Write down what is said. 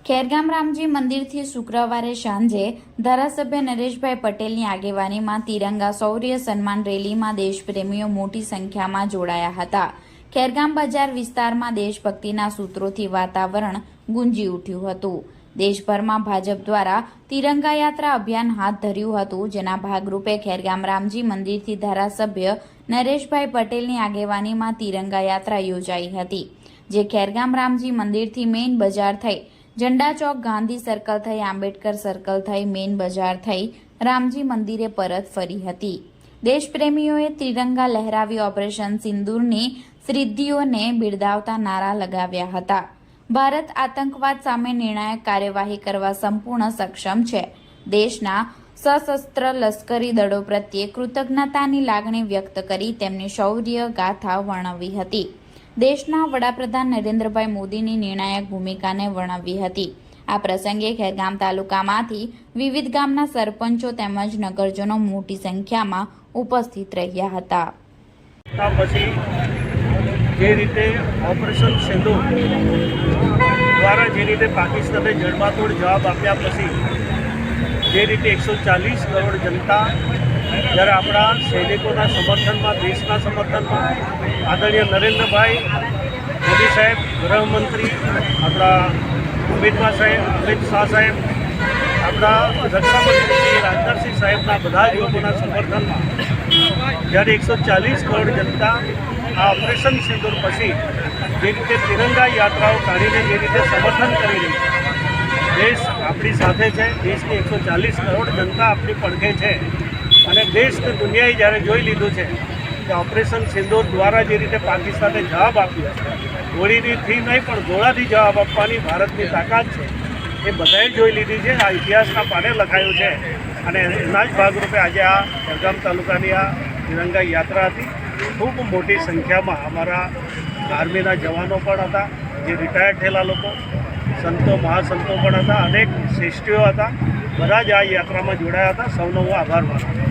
ખેરગામ રામજી મંદિરથી શુક્રવારે સાંજે ધારાસભ્ય નરેશભાઈ પટેલની આગેવાનીમાં તિરંગા શૌર્ય સન્માન રેલીમાં દેશપ્રેમીઓ મોટી સંખ્યામાં જોડાયા હતા. ખેરગામ બજાર વિસ્તારમાં દેશભક્તિના સૂત્રોથી વાતાવરણ ગુંજી ઉઠ્યું હતું. દેશભરમાં ભાજપ દ્વારા તિરંગા યાત્રા અભિયાન હાથ ધર્યું હતું, જેના ભાગરૂપે ખેરગામ રામજી મંદિરથી ધારાસભ્ય નરેશભાઈ પટેલની આગેવાનીમાં તિરંગા યાત્રા યોજાઈ હતી, જે ખેરગામ રામજી મંદિરથી મેઇન બજાર થઈ ઝંડા ચોક, ગાંધી સર્કલ થઈ આંબેડકર સર્કલ થઈ મેઇન બજાર થઈ રામજી મંદિરે પરત ફરી હતી. દેશપ્રેમીઓએ તિરંગા લહેરાવી ઓપરેશન સિંદૂરની સિદ્ધિઓને બિરદાવતા નારા લગાવ્યા હતા. ભારત આતંકવાદ સામે નિર્ણાયક કાર્યવાહી કરવા સંપૂર્ણ સક્ષમ છે. દેશના સશસ્ત્ર લશ્કરી દળો પ્રત્યે કૃતજ્ઞતાની લાગણી વ્યક્ત કરી તેમની શૌર્ય ગાથા વર્ણવી હતી. દેશના વડાપ્રધાન નરેન્દ્રભાઈ મોદીની નિર્ણાયક ભૂમિકાને વર્ણવી હતી. આ પ્રસંગે ખેરગામ તાલુકામાંથી વિવિધ ગામના સરપંચો તેમજ નગરજનો મોટી સંખ્યામાં ઉપસ્થિત રહ્યા હતા. જે રીતે ઓપરેશન સિંદૂર દ્વારા જે રીતે પાકિસ્તાને જડબાતોડ જવાબ આપ્યા પછી જે રીતે 140 કરોડ જનતા જ્યારે આપણા સૈનિકોના સમર્થનમાં, દેશના સમર્થનમાં આદરણીય નરેન્દ્રભાઈ મોદી સાહેબ, ગૃહમંત્રી આપણા અમિત શાહ સાહેબ, આપણા રક્ષામંત્રી શ્રી રાજનાથસિંહ સાહેબના બધા જ લોકોના સમર્થનમાં જ્યારે 140 કરોડ જનતા આ ઓપરેશન સિંદૂર પછી જે રીતે તિરંગા યાત્રાઓ કાઢીને જે રીતે સમર્થન કરી રહી છે, દેશ આપણી સાથે છે, દેશની 140 કરોડ જનતા આપણી પડખે છે અને દેશ કે દુનિયાએ જ્યારે જોઈ લીધું છે કે ઓપરેશન સિંદૂર દ્વારા જે રીતે પાકિસ્તાને જવાબ આપ્યો છે, ગોળીથી નહીં પણ ગોળાથી જવાબ આપવાની ભારતની તાકાત છે, એ બધાએ જોઈ લીધી છે. આ ઇતિહાસના પાને લખાયું છે અને એના જ ભાગરૂપે આજે આ ખેરગામ તાલુકાની આ તિરંગા યાત્રા હતી. ખૂબ મોટી સંખ્યામાં અમારા આર્મીના જવાનો પણ હતા, જે રિટાયર્ડ થયેલા લોકો, સંતો, મહાસંતો પણ હતા, અનેક શ્રેષ્ઠીઓ હતા. બધા જ આ યાત્રામાં જોડાયા હતા. સૌનો હું આભાર માનું છું.